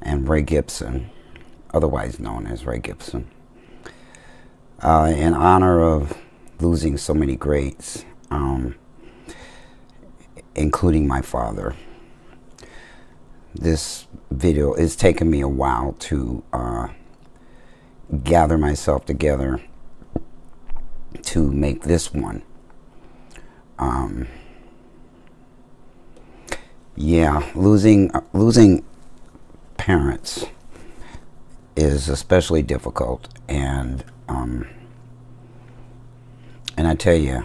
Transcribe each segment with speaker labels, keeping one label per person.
Speaker 1: and Ray Gibson, otherwise known as Ray Gibson. In honor of losing so many greats, including my father, this video is taking me a while to gather myself together to make this one. Yeah, losing parents is especially difficult, and I tell you,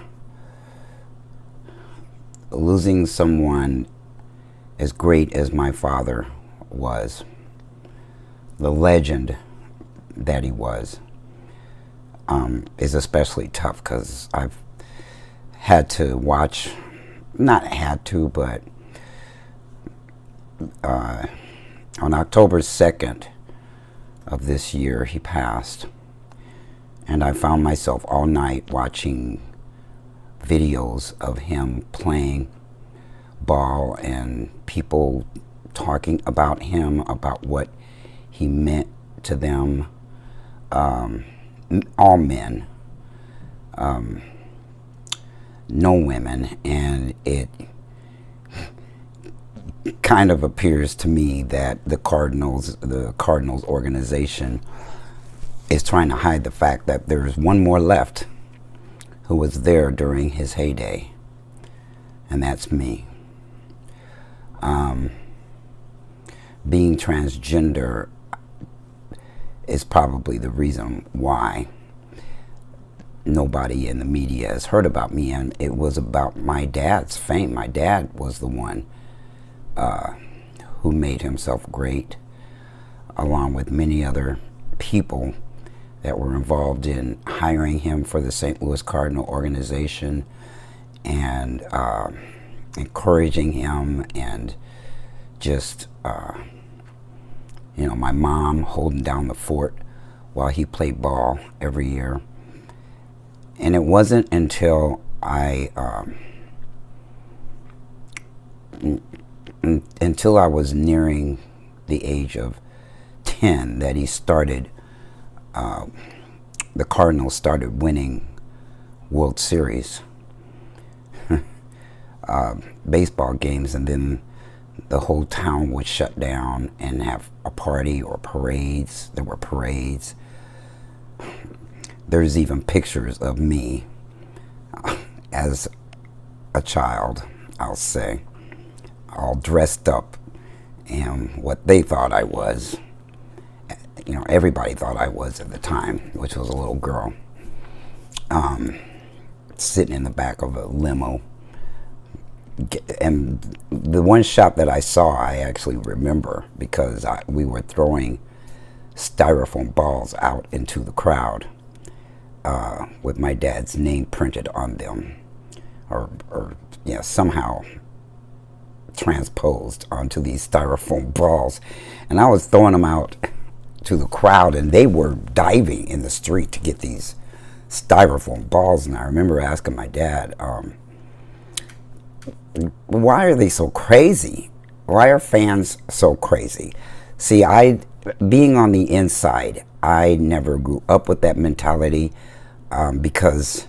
Speaker 1: losing someone as great as my father was, the legend that he was, is especially tough, because I've had to watch, not had to, but on October 2nd of this year, he passed. And I found myself all night watching videos of him playing ball and people talking about him, about what he meant to them, all men, no women. And it kind of appears to me that the Cardinals organization is trying to hide the fact that there's one more left who was there during his heyday, and that's me. Being transgender is probably the reason why nobody in the media has heard about me, and it was about my dad's fame. My dad was the one who made himself great, along with many other people that were involved in hiring him for the St. Louis Cardinal organization, and encouraging him, and just my mom holding down the fort while he played ball every year. And it wasn't until I was nearing the age of 10 that he started, the Cardinals started winning World Series baseball games, and then the whole town would shut down and have a party or parades. There were parades. There's even pictures of me as a child, I'll say, all dressed up and what they thought I was. Everybody thought I was at the time, which was a little girl, sitting in the back of a limo. And the one shot that I saw, I actually remember, because we were throwing styrofoam balls out into the crowd with my dad's name printed on them, or somehow transposed onto these styrofoam balls. And I was throwing them out to the crowd, and they were diving in the street to get these styrofoam balls. And I remember asking my dad, why are they so crazy? Why are fans so crazy? See, being on the inside, I never grew up with that mentality, because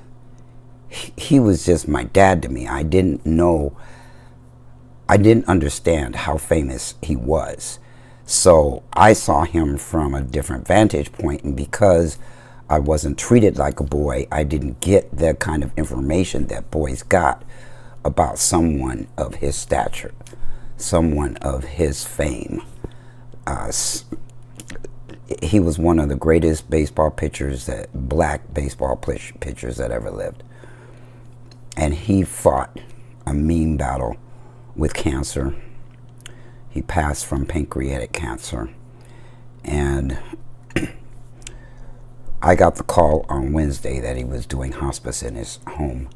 Speaker 1: he was just my dad to me. I didn't understand how famous he was. So I saw him from a different vantage point, and because I wasn't treated like a boy, I didn't get the kind of information that boys got about someone of his stature, someone of his fame. He was one of the greatest baseball pitchers, black baseball pitchers that ever lived. And he fought a mean battle with cancer. He passed from pancreatic cancer. And I got the call on Wednesday that he was doing hospice in his home.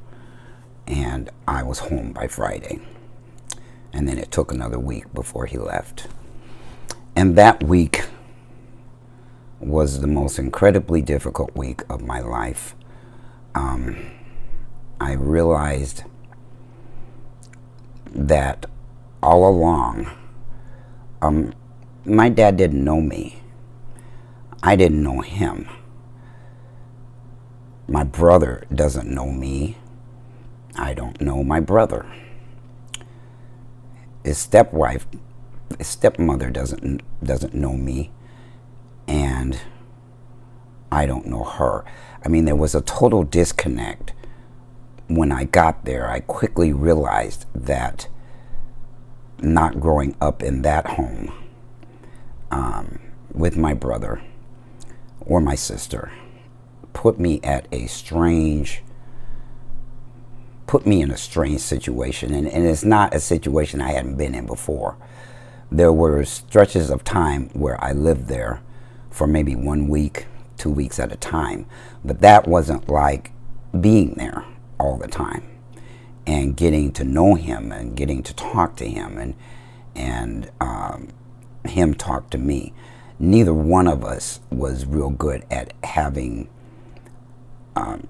Speaker 1: And I was home by Friday. And then it took another week before he left. And that week was the most incredibly difficult week of my life. I realized that all along, my dad didn't know me. I didn't know him. My brother doesn't know me. I don't know my brother. His stepmother doesn't know me, and I don't know her. I mean, there was a total disconnect. When I got there, I quickly realized that not growing up in that home with my brother or my sister put me in a strange situation, and it's not a situation I hadn't been in before. There were stretches of time where I lived there for maybe 1 week, 2 weeks at a time, but that wasn't like being there all the time and getting to know him and getting to talk to him and him talk to me. Neither one of us was real good at having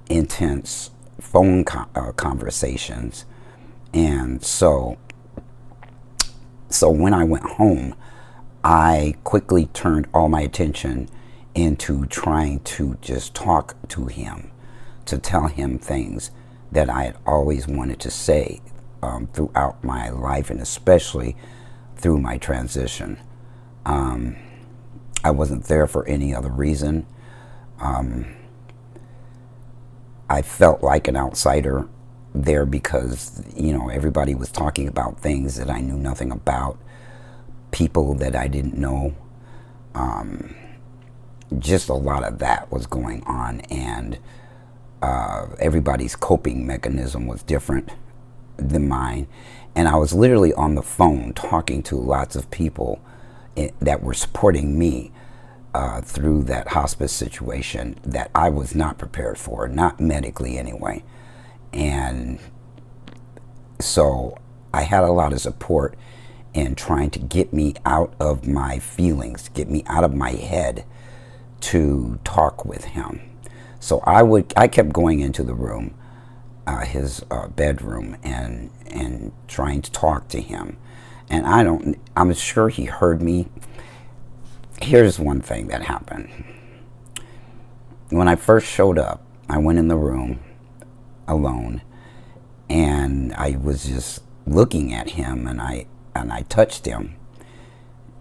Speaker 1: intense phone conversations, and so when I went home, I quickly turned all my attention into trying to just talk to him, to tell him things that I had always wanted to say throughout my life, and especially through my transition. I wasn't there for any other reason. I felt like an outsider there because, everybody was talking about things that I knew nothing about, people that I didn't know. Just a lot of that was going on, and everybody's coping mechanism was different than mine. And I was literally on the phone talking to lots of people that were supporting me through that hospice situation that I was not prepared for, not medically anyway. And so I had a lot of support in trying to get me out of my feelings, get me out of my head to talk with him. So I kept going into the room, his bedroom, and trying to talk to him. And I'm sure he heard me. Here's one thing that happened. When I first showed up, I went in the room alone, and I was just looking at him, and I touched him,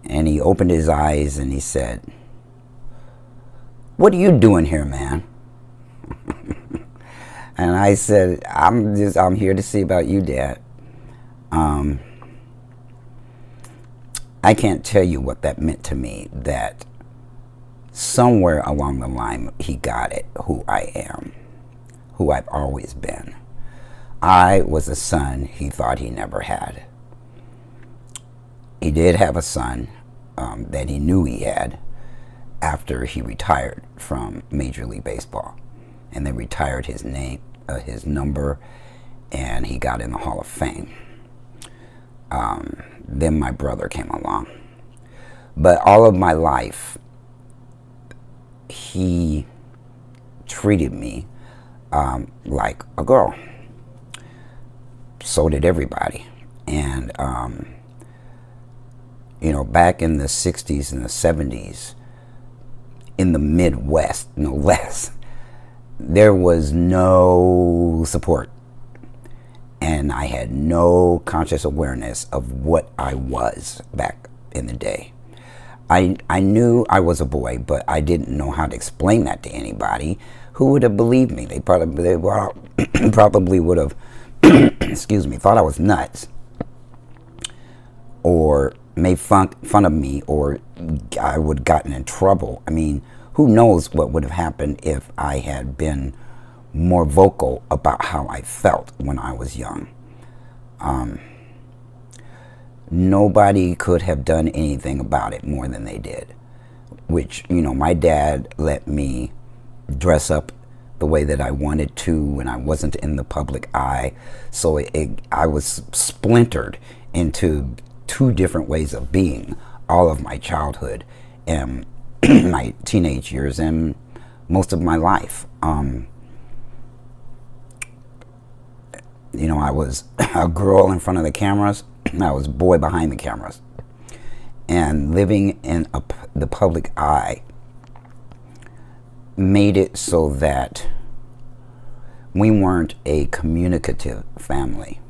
Speaker 1: and he opened his eyes and he said, "What are you doing here, man?" And I said, I'm here to see about you, Dad. I can't tell you what that meant to me, that somewhere along the line he got it, who I am, who I've always been. I was a son he thought he never had. He did have a son that he knew he had after he retired from Major League Baseball. And they retired his name, his number, and he got in the Hall of Fame. Then my brother came along. But all of my life, he treated me like a girl. So did everybody. And, back in the 60s and the 70s, in the Midwest, no less, there was no support. And I had no conscious awareness of what I was back in the day. I knew I was a boy, but I didn't know how to explain that to anybody who would have believed me. They probably would have, excuse me, thought I was nuts, or made fun of me, or I would have gotten in trouble. I mean, who knows what would have happened if I had been more vocal about how I felt when I was young. Nobody could have done anything about it more than they did, which, my dad let me dress up the way that I wanted to when I wasn't in the public eye. So I was splintered into two different ways of being all of my childhood and my teenage years and most of my life. I was a girl in front of the cameras. I was a boy behind the cameras. And living in the public eye made it so that we weren't a communicative family.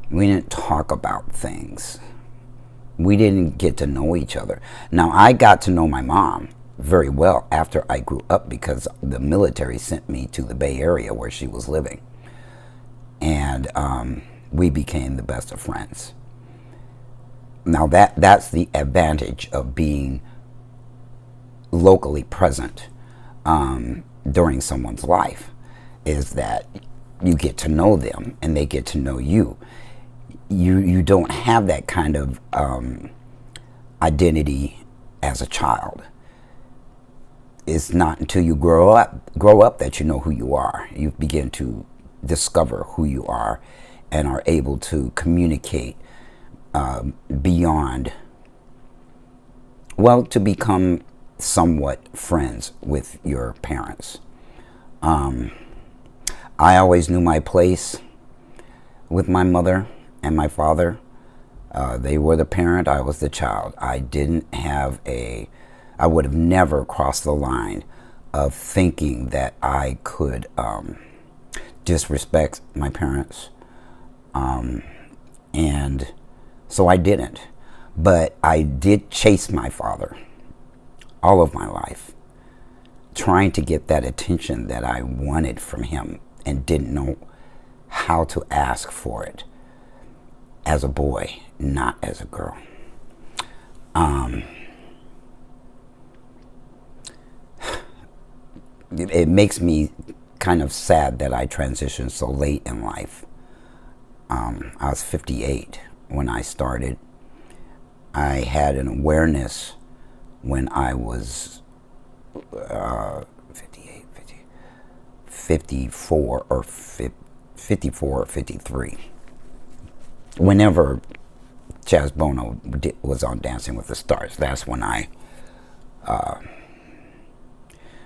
Speaker 1: We didn't talk about things. We didn't get to know each other. Now, I got to know my mom very well after I grew up because the military sent me to the Bay Area where she was living. And we became the best of friends. Now, that's the advantage of being locally present during someone's life, is that you get to know them and they get to know you. You don't have that kind of identity as a child. It's not until you grow up that you know who you are. You begin to discover who you are and are able to communicate beyond, well, to become somewhat friends with your parents. I always knew my place with my mother and my father. They were the parent, I was the child. I would have never crossed the line of thinking that I could disrespect my parents. And so I didn't. But I did chase my father all of my life, trying to get that attention that I wanted from him and didn't know how to ask for it as a boy, not as a girl. It makes me kind of sad that I transitioned so late in life. I was 58 when I started. I had an awareness when I was 54 or 53. Whenever Chaz Bono was on Dancing with the Stars, that's when I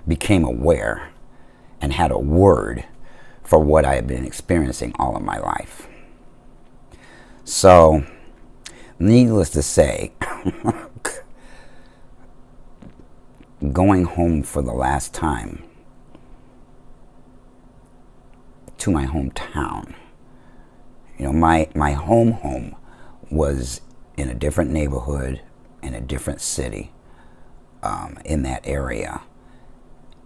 Speaker 1: became aware and had a word for what I had been experiencing all of my life. So, needless to say, going home for the last time to my hometown. You know, my home was in a different neighborhood, in a different city, in that area.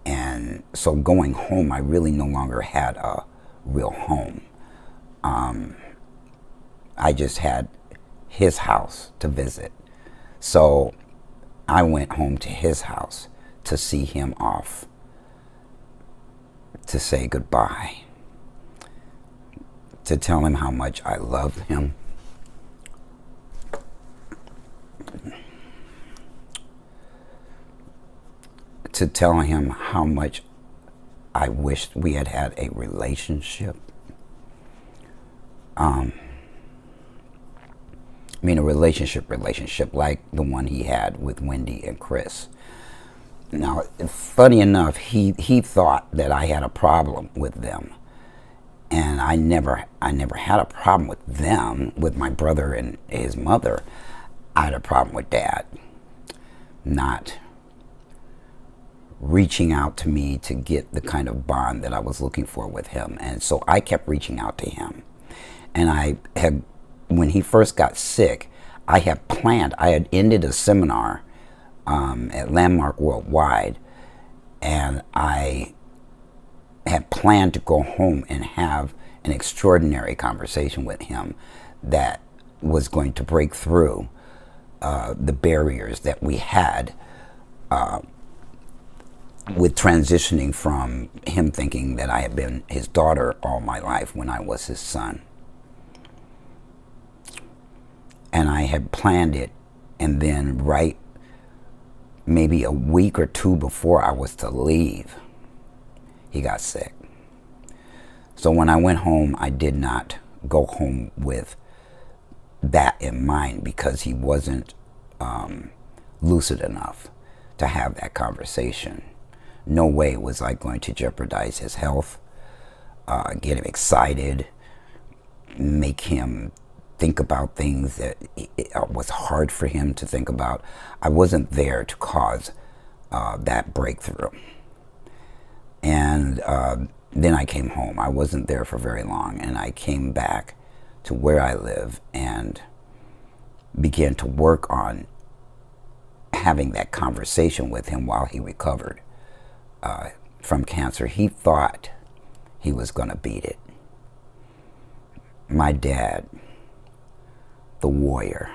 Speaker 1: And so going home, I really no longer had a real home. I just had his house to visit. So I went home to his house to see him off, to say goodbye, to tell him how much I loved him. To tell him how much I wished we had had a relationship. A relationship like the one he had with Wendy and Chris. Now, funny enough, he thought that I had a problem with them. And I never had a problem with them, with my brother and his mother. I had a problem with Dad not reaching out to me to get the kind of bond that I was looking for with him. And so I kept reaching out to him. And when he first got sick, I had ended a seminar at Landmark Worldwide, and I had planned to go home and have an extraordinary conversation with him that was going to break through the barriers that we had with transitioning from him thinking that I had been his daughter all my life when I was his son. And I had planned it, and then right maybe a week or two before I was to leave, he got sick. So when I went home, I did not go home with that in mind because he wasn't lucid enough to have that conversation. No way was I going to jeopardize his health, get him excited, make him think about things that it was hard for him to think about. I wasn't there to cause that breakthrough. And then I came home. I wasn't there for very long, and I came back to where I live and began to work on having that conversation with him while he recovered from cancer. He thought he was going to beat it. My dad, the warrior,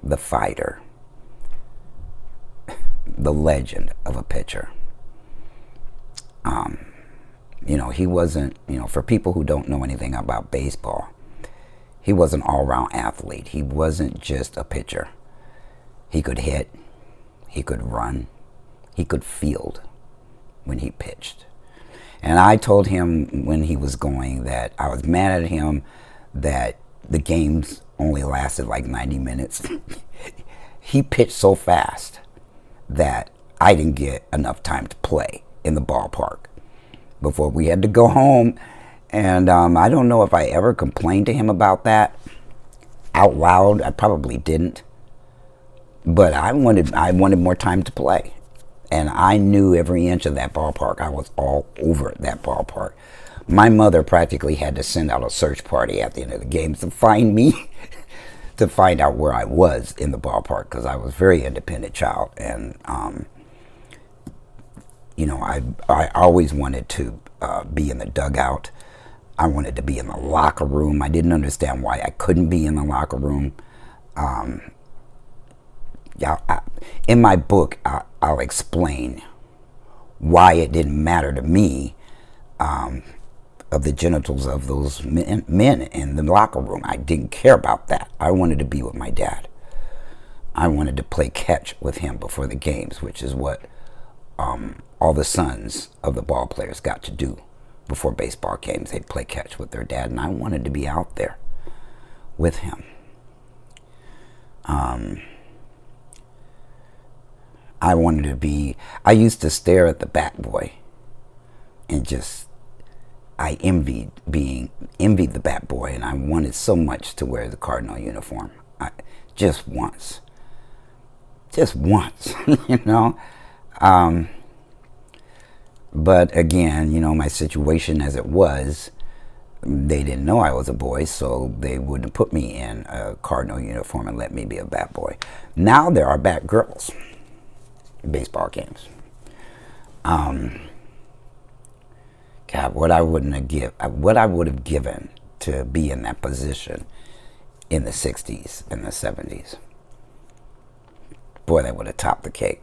Speaker 1: the fighter, the legend of a pitcher. He wasn't, for people who don't know anything about baseball, he was an all-round athlete. He wasn't just a pitcher. He could hit, he could run, he could field when he pitched. And I told him when he was going that I was mad at him that the games only lasted like 90 minutes. He pitched so fast that I didn't get enough time to play in the ballpark before we had to go home. And I don't know if I ever complained to him about that out loud. I probably didn't. But I wanted more time to play. And I knew every inch of that ballpark. I was all over that ballpark. My mother practically had to send out a search party at the end of the games to find me, to find out where I was in the ballpark, because I was a very independent child. And, I always wanted to be in the dugout. I wanted to be in the locker room. I didn't understand why I couldn't be in the locker room. In my book, I'll explain why it didn't matter to me of the genitals of those men in the locker room. I didn't care about that. I wanted to be with my dad. I wanted to play catch with him before the games, which is what all the sons of the ball players got to do before baseball games. They'd play catch with their dad, and I wanted to be out there with him. I used to stare at the bat boy and I envied the bat boy, and I wanted so much to wear the Cardinal uniform. Just once, But again, my situation as it was, they didn't know I was a boy, so they wouldn't put me in a Cardinal uniform and let me be a bat boy. Now there are bat girls in baseball games. God, what I would have given to be in that position in the 60s and the 70s. Boy, that would have topped the cake.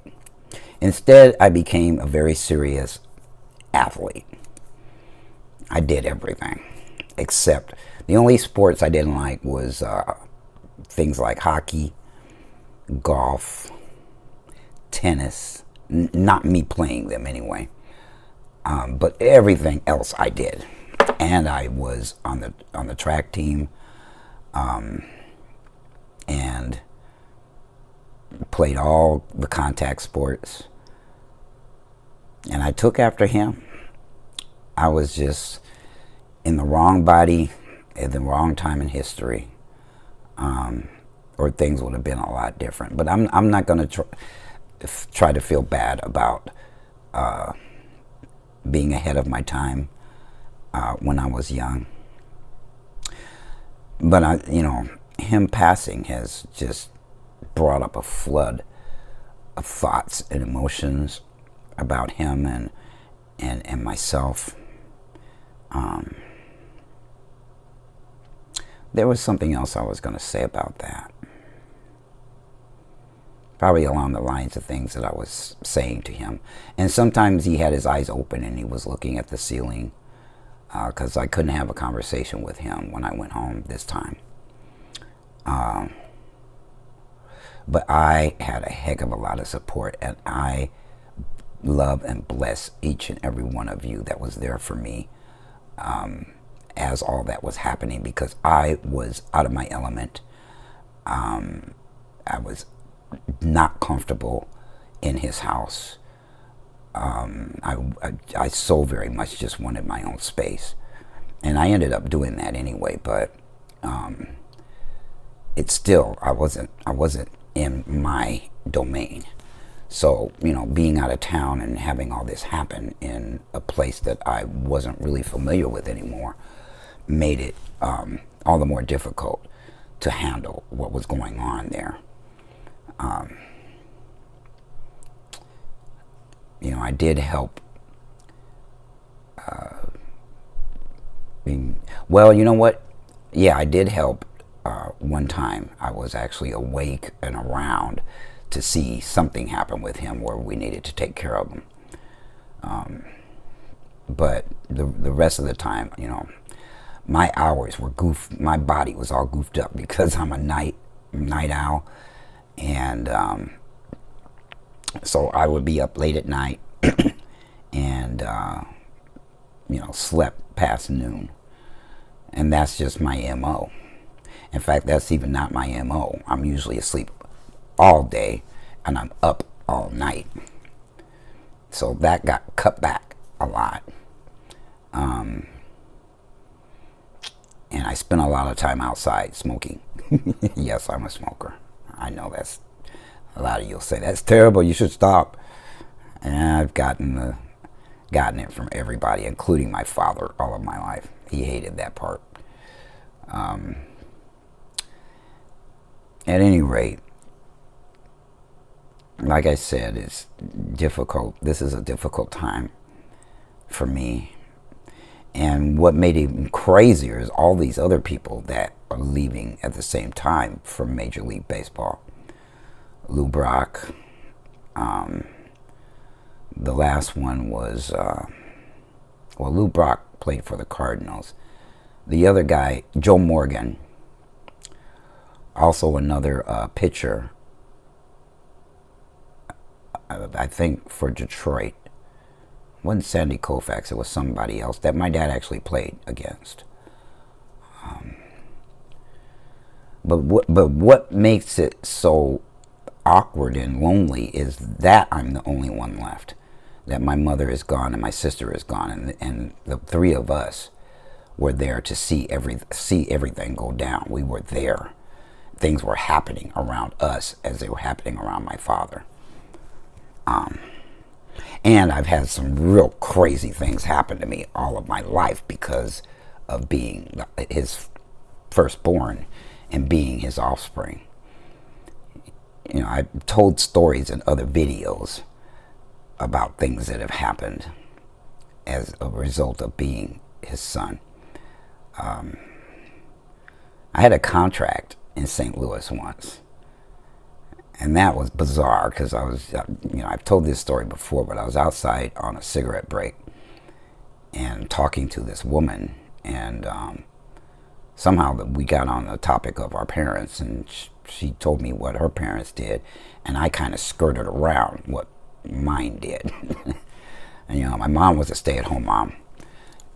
Speaker 1: Instead, I became a very serious athlete. I did everything, except the only sports I didn't like was things like hockey, golf, tennis. Not me playing them anyway. But everything else I did, and I was on the track team, and played all the contact sports, and I took after him. I was just in the wrong body at the wrong time in history, or things would have been a lot different. But I'm not going to try to feel bad about being ahead of my time when I was young. But him passing has just brought up a flood of thoughts and emotions about him and myself. There was something else I was going to say about that. Probably along the lines of things that I was saying to him. And sometimes he had his eyes open and he was looking at the ceiling, because I couldn't have a conversation with him when I went home this time. But I had a heck of a lot of support, and I love and bless each and every one of you that was there for me as all that was happening, because I was out of my element. I was not comfortable in his house. I so very much just wanted my own space, and I ended up doing that anyway. But it's still, I wasn't in my domain. So, you know, being out of town and having all this happen in a place that I wasn't really familiar with anymore made it all the more difficult to handle what was going on there. You know, I did help. Well, you know what? Yeah, I did help one time. I was actually awake and around to see something happen with him where we needed to take care of him. But the rest of the time, you know, my hours were my body was all goofed up because I'm a night owl. And so I would be up late at night and, you know, slept past noon. And that's just my MO. In fact, that's even not my MO. I'm usually asleep all day and I'm up all night. So that got cut back a lot. And I spent a lot of time outside smoking. Yes, I'm a smoker. I know that's, a lot of you'll say, that's terrible, you should stop. And I've gotten it from everybody, including my father, all of my life. He hated that part. At any rate, like I said, it's difficult. This is a difficult time for me. And what made it even crazier is all these other people that are leaving at the same time from Major League Baseball. Lou Brock. The last one was, well, Lou Brock played for the Cardinals. The other guy, Joe Morgan, also another pitcher, I think for Detroit. It wasn't Sandy Koufax, it was somebody else that my dad actually played against. But what makes it so awkward and lonely is that I'm the only one left. That my mother is gone and my sister is gone, and the three of us were there to see everything go down. We were there. Things were happening around us as they were happening around my father. And I've had some real crazy things happen to me all of my life because of being his firstborn and being his offspring. You know, I've told stories in other videos about things that have happened as a result of being his son. I had a contract in St. Louis once. And that was bizarre because I was, you know, I've told this story before, but I was outside on a cigarette break and talking to this woman, and somehow we got on the topic of our parents, and she told me what her parents did, and I kind of skirted around what mine did. And, you know, my mom was a stay-at-home mom,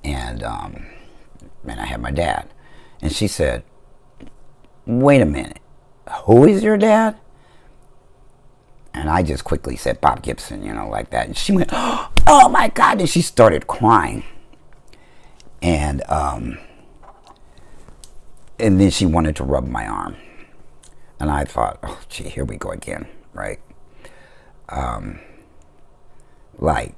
Speaker 1: and I had my dad, and she said, "Wait a minute, who is your dad?" And I just quickly said, "Bob Gibson," you know, like that. And she went, "Oh my God," and she started crying. And then she wanted to rub my arm. And I thought, oh gee, here we go again, right? Like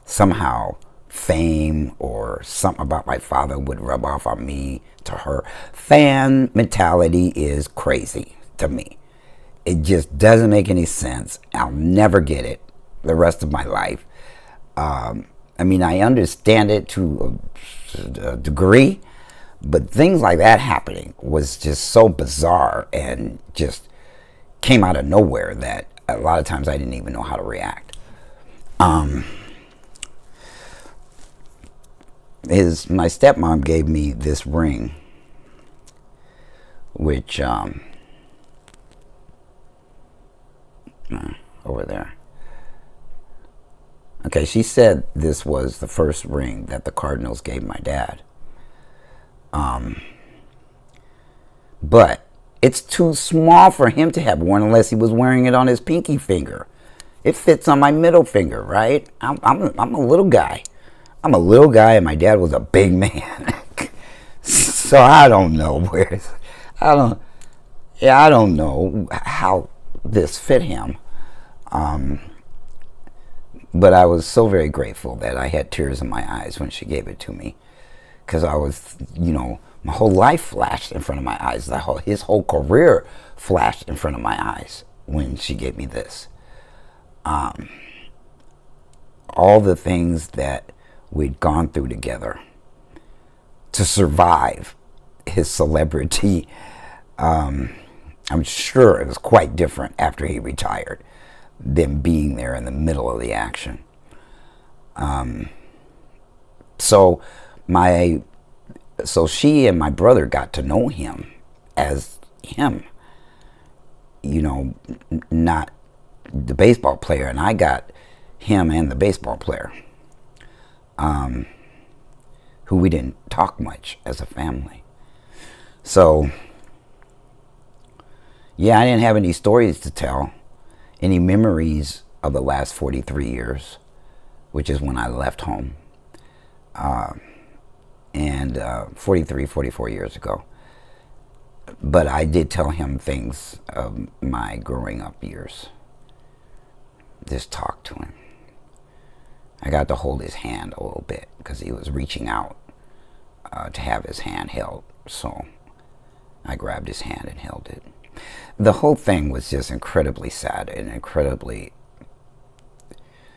Speaker 1: somehow fame or something about my father would rub off on me to her. Fan mentality is crazy to me. It just doesn't make any sense. I'll never get it the rest of my life. I mean, I understand it to a degree, but things like that happening was just so bizarre and just came out of nowhere that a lot of times I didn't even know how to react. My stepmom gave me this ring, which over there. Okay, she said this was the first ring that the Cardinals gave my dad. But it's too small for him to have worn unless he was wearing it on his pinky finger. It fits on my middle finger, right? I'm a little guy. I'm a little guy, and my dad was a big man. So I don't know where. Yeah, I don't know how this fit him. Um, but I was so very grateful that I had tears in my eyes when she gave it to me. Because I was, my whole life flashed in front of my eyes. His whole career flashed in front of my eyes when she gave me this. All the things that we'd gone through together to survive his celebrity, I'm sure it was quite different after he retired than being there in the middle of the action. So she and my brother got to know him as him, not the baseball player, and I got him and the baseball player, who we didn't talk much as a family. So, yeah, I didn't have any stories to tell, any memories of the last 43 years, which is when I left home, and 44 years ago. But I did tell him things of my growing up years. Just talk to him. I got to hold his hand a little bit because he was reaching out to have his hand held. So I grabbed his hand and held it. The whole thing was just incredibly sad and incredibly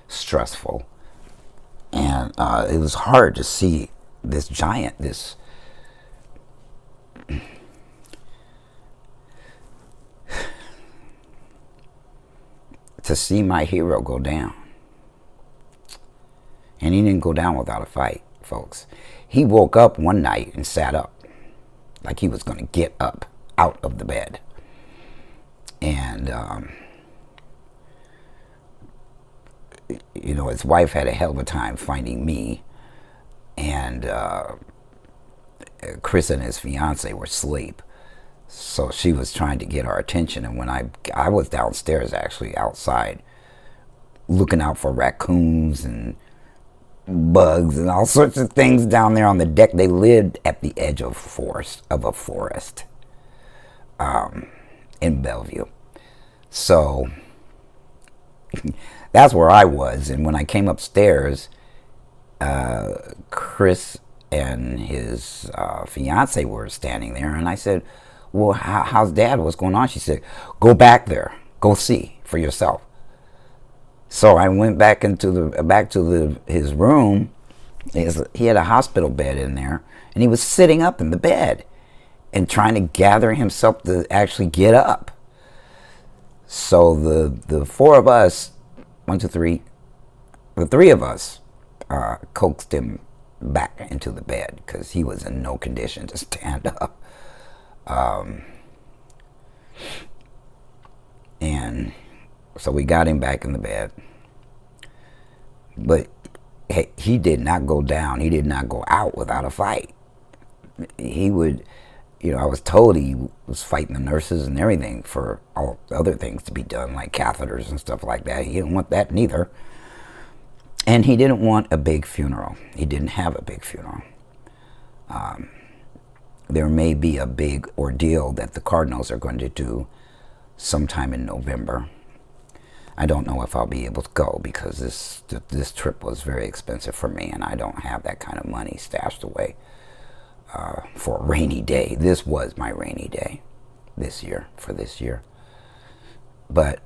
Speaker 1: stressful. And it was hard to see this giant, to see my hero go down. And he didn't go down without a fight, folks. He woke up one night and sat up like he was going to get up out of the bed. And, his wife had a hell of a time finding me. And Chris and his fiance were asleep. So she was trying to get our attention. And when I was downstairs, actually, outside, looking out for raccoons and bugs and all sorts of things down there on the deck. They lived at the edge of a forest in Bellevue. So that's where I was. And when I came upstairs, Chris and his fiance were standing there. And I said, well, how's Dad? What's going on? She said, go back there. Go see for yourself. So I went back to his room. He had a hospital bed in there, and he was sitting up in the bed and trying to gather himself to actually get up. So the four of us, 1, 2, 3, the three of us coaxed him back into the bed because he was in no condition to stand up. And so we got him back in the bed. But hey, he did not go down. He did not go out without a fight. He would, I was told he was fighting the nurses and everything for all other things to be done, like catheters and stuff like that. He didn't want that neither. And he didn't want a big funeral. He didn't have a big funeral. There may be a big ordeal that the Cardinals are going to do sometime in November. I don't know if I'll be able to go because this trip was very expensive for me, and I don't have that kind of money stashed away for a rainy day. This was my rainy day this year. But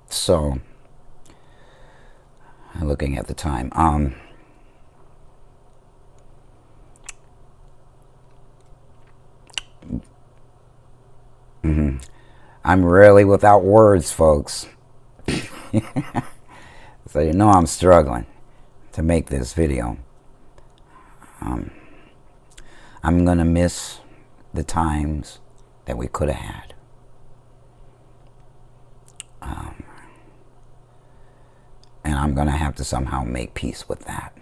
Speaker 1: so looking at the time, I'm rarely without words, folks. So I'm struggling to make this video. I'm gonna miss the times that we could have had. And I'm gonna have to somehow make peace with that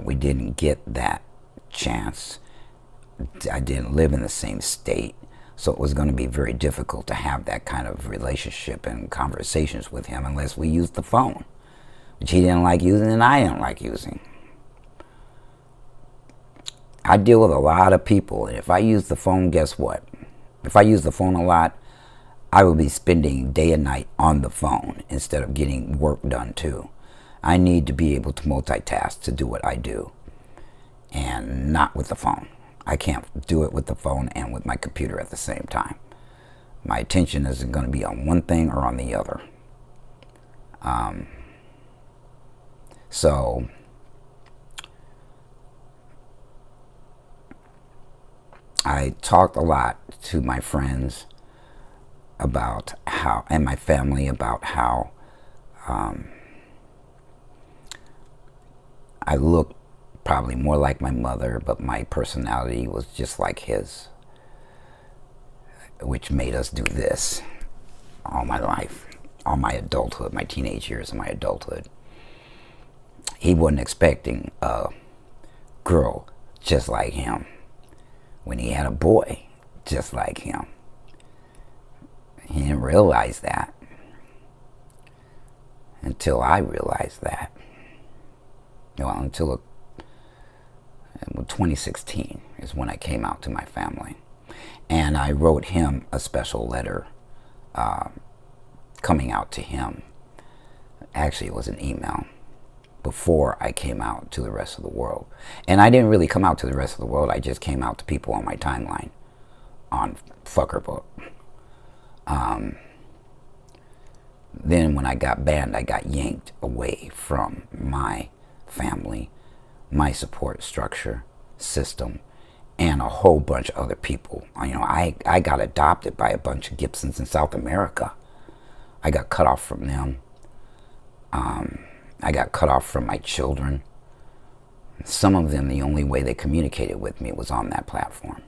Speaker 1: we didn't get that chance. I didn't live in the same state, so it was going to be very difficult to have that kind of relationship and conversations with him unless we used the phone, which he didn't like using and I didn't like using. I deal with a lot of people, and if I use the phone, guess what? If I use the phone a lot, I will be spending day and night on the phone instead of getting work done too. I need to be able to multitask to do what I do, and not with the phone. I can't do it with the phone and with my computer at the same time. My attention isn't going to be on one thing or on the other. So I talked a lot to my friends about how, and my family about how I looked probably more like my mother, but my personality was just like his, which made us do this all my life, all my adulthood, my teenage years and my adulthood. He wasn't expecting a girl just like him when he had a boy just like him. He didn't realize that until I realized that. Well, until 2016 is when I came out to my family. And I wrote him a special letter coming out to him. Actually, it was an email before I came out to the rest of the world. And I didn't really come out to the rest of the world. I just came out to people on my timeline on Fuckerbook. Then when I got banned, I got yanked away from my family, my support structure, system, and a whole bunch of other people. You know, I got adopted by a bunch of Gibsons in South America. I got cut off from them. I got cut off from my children. Some of them, the only way they communicated with me was on that platform.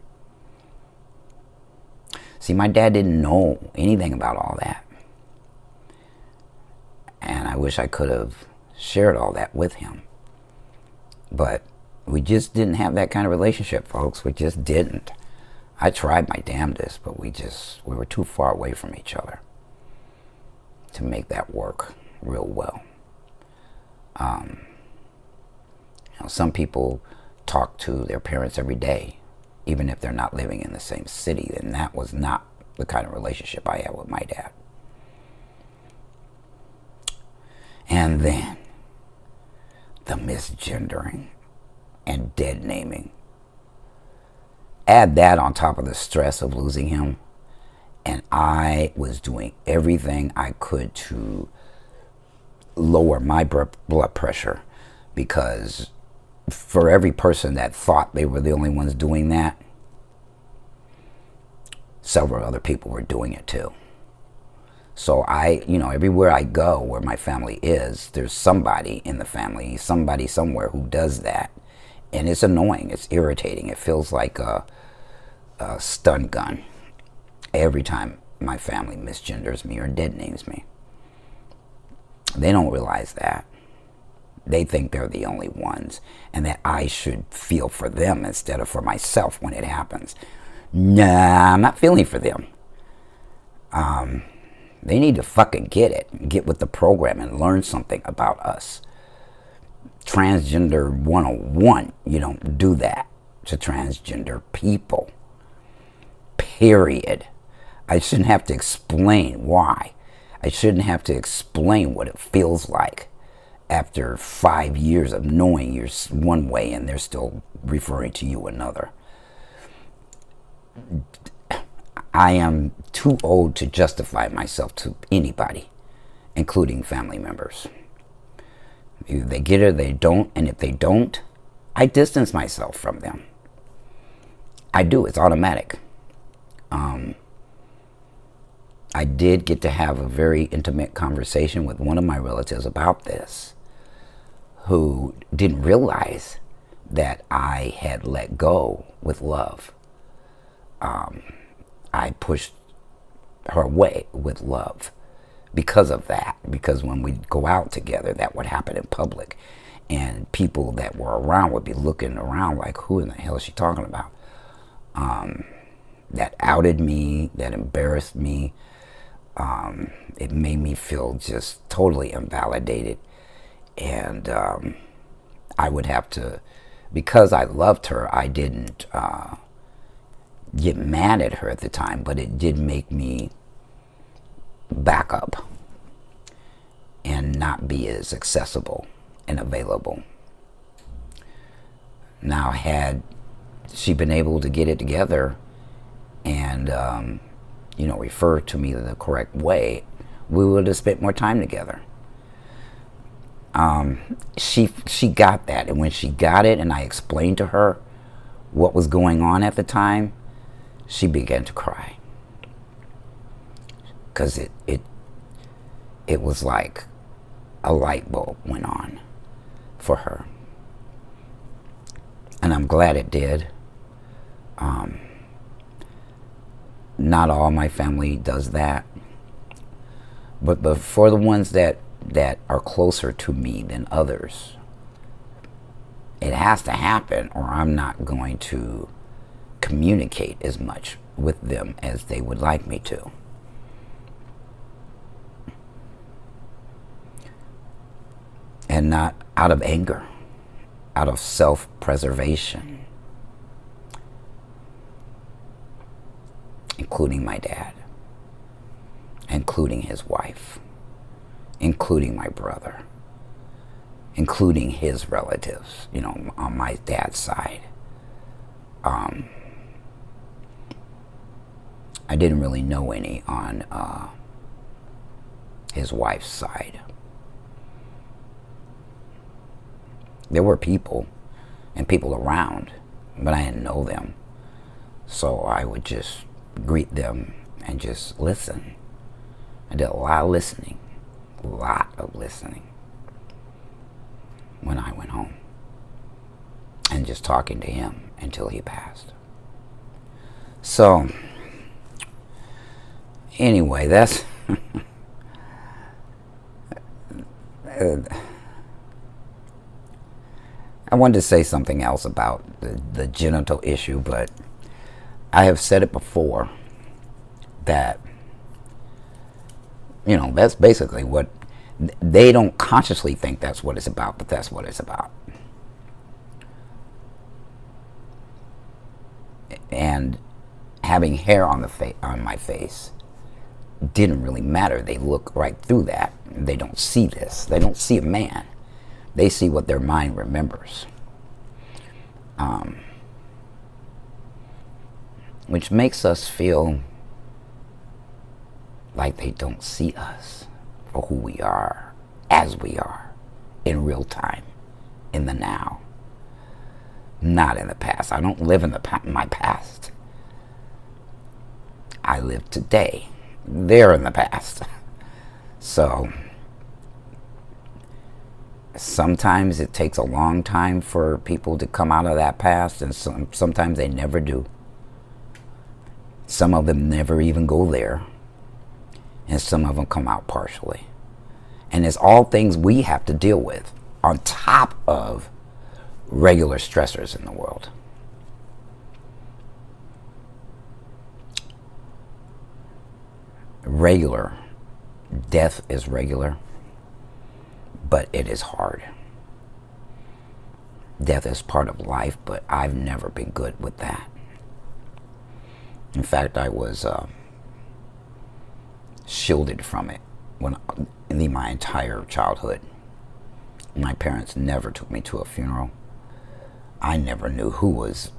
Speaker 1: See, my dad didn't know anything about all that. And I wish I could have shared all that with him. But we just didn't have that kind of relationship, folks. We just didn't. I tried my damnedest, but we were too far away from each other to make that work real well. You know, some people talk to their parents every day, even if they're not living in the same city, and that was not the kind of relationship I had with my dad. And then the misgendering and dead naming. Add that on top of the stress of losing him, and I was doing everything I could to lower my blood pressure, because for every person that thought they were the only ones doing that, several other people were doing it too. So you know, everywhere I go where my family is, there's somebody in the family, somebody somewhere who does that. And it's annoying, it's irritating. It feels like a stun gun every time my family misgenders me or dead names me. They don't realize that. They think they're the only ones, and that I should feel for them instead of for myself when it happens. Nah, I'm not feeling for them. They need to fucking get it, and get with the program and learn something about us. Transgender 101, you don't do that to transgender people. Period. I shouldn't have to explain why. I shouldn't have to explain what it feels like after 5 years of knowing you're one way and they're still referring to you another. I am too old to justify myself to anybody, including family members. Either they get it or they don't, and if they don't, I distance myself from them. I do, it's automatic. I did get to have a very intimate conversation with one of my relatives about this, who didn't realize that I had let go with love. I pushed her away with love because of that. Because when we go out together, that would happen in public. And people that were around would be looking around like, who in the hell is she talking about? That outed me, that embarrassed me. It made me feel just totally invalidated. And I would have to because I loved her, I didn't get mad at her at the time, but it did make me back up and not be as accessible and available. Now, had she been able to get it together and, refer to me the correct way, we would have spent more time together. She got that, and when she got it and I explained to her what was going on at the time, she began to cry. Because it was like a light bulb went on for her. And I'm glad it did. Not all my family does that. But for the ones that are closer to me than others, it has to happen, or I'm not going to communicate as much with them as they would like me to. And not out of anger, out of self-preservation, including my dad, including his wife, including my brother, including his relatives, on my dad's side. I didn't really know any on his wife's side. There were people and people around, but I didn't know them. So I would just greet them and just listen. I did a lot of listening when I went home, and just talking to him until he passed. So anyway, that's I wanted to say something else about the genital issue, but I have said it before that, that's basically what they don't consciously think that's what it's about, but that's what it's about. And having hair on my face didn't really matter. They look right through that. They don't see this. They don't see a man. They see what their mind remembers. Which makes us feel like they don't see us for who we are, as we are, in real time, in the now, not in the past. I don't live in my past. I live today. They're in the past. So sometimes it takes a long time for people to come out of that past, and sometimes they never do. Some of them never even go there, and some of them come out partially. And it's all things we have to deal with on top of regular stressors in the world. Regular death is regular, but it is hard. Death is part of life, but I've never been good with that. In fact, I was shielded from it in my entire childhood. My parents never took me to a funeral. I never knew who was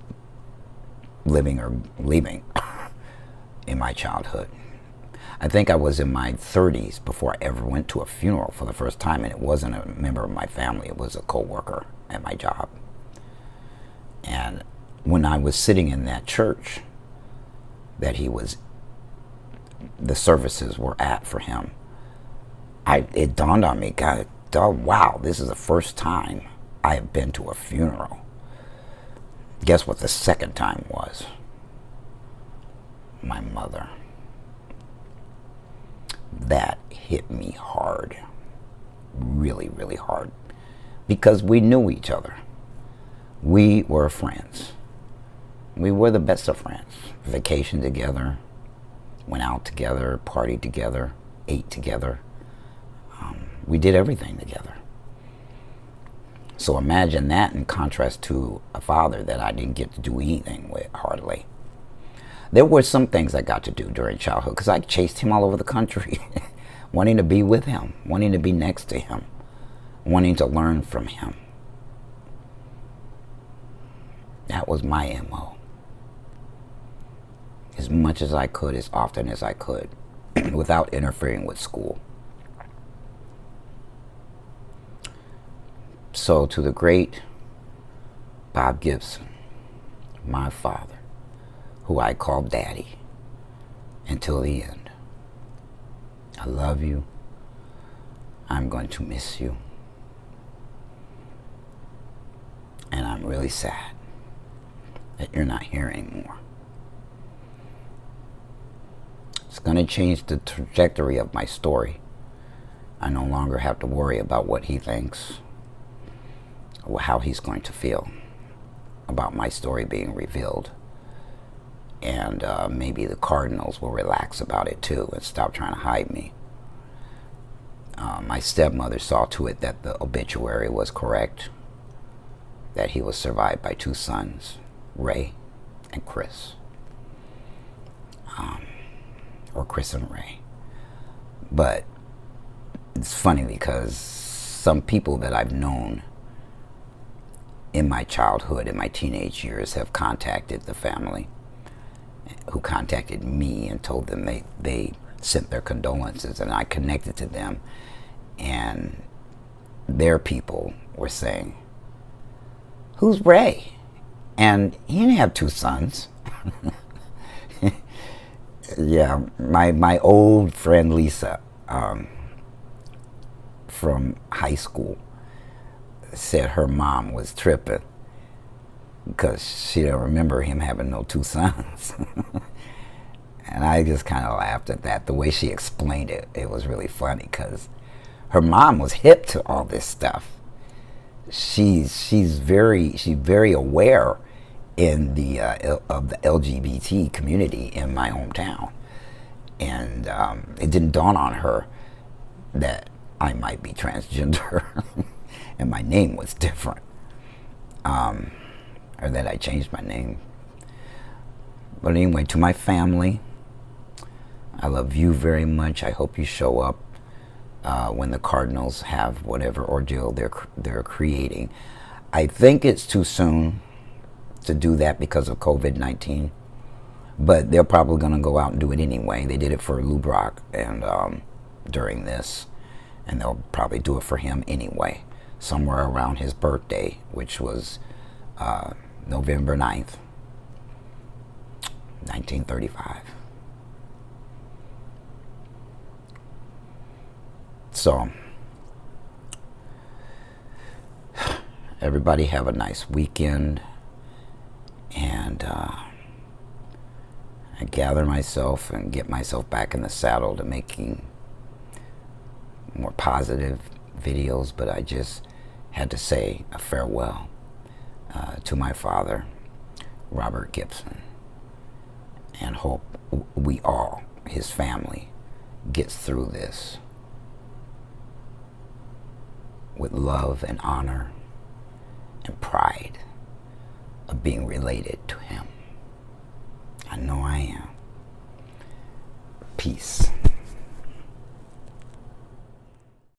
Speaker 1: living or leaving in my childhood. I think I was in my 30s before I ever went to a funeral for the first time, and it wasn't a member of my family. It was a co-worker at my job. And when I was sitting in that church that the services were at for him, it dawned on me, God, wow, this is the first time I have been to a funeral. Guess what the second time was? My mother. That hit me hard. Really, really hard. Because we knew each other. We were friends. We were the best of friends. Vacationed together, went out together, partied together, ate together. We did everything together. So imagine that in contrast to a father that I didn't get to do anything with, hardly. There were some things I got to do during childhood because I chased him all over the country, wanting to be with him, wanting to be next to him, wanting to learn from him. That was my MO. As much as I could, as often as I could, without interfering with school. So to the great Bob Gibson, my father, who I called Daddy until the end, I love you. I'm going to miss you. And I'm really sad that you're not here anymore. It's going to change the trajectory of my story. I no longer have to worry about what he thinks or how he's going to feel about my story being revealed. And maybe the Cardinals will relax about it too and stop trying to hide me. My stepmother saw to it that the obituary was correct, that he was survived by 2 sons, Ray and Chris. Or Chris and Ray. But it's funny because some people that I've known in my childhood, in my teenage years, have contacted the family, who contacted me and told them they sent their condolences, and I connected to them, and their people were saying, "Who's Ray?" And he didn't have 2 sons. Yeah, my old friend Lisa from high school said her mom was tripping because she didn't remember him having no 2 sons. And I just kind of laughed at that. The way she explained it, it was really funny because her mom was hip to all this stuff. She's very aware in the of the LGBT community in my hometown, and it didn't dawn on her that I might be transgender and my name was different, or that I changed my name. But anyway, to my family, I love you very much. I hope you show up when the Cardinals have whatever ordeal they're creating. I think it's too soon to do that because of COVID-19, but they're probably going to go out and do it anyway. They did it for Lou Brock and during this, and they'll probably do it for him anyway, somewhere around his birthday, which was November 9th, 1935. So, everybody have a nice weekend. And I gather myself and get myself back in the saddle to making more positive videos, but I just had to say a farewell to my father, Robert Gibson, and hope we all, his family, gets through this with love and honor and pride of being related to him. I know I am. Peace.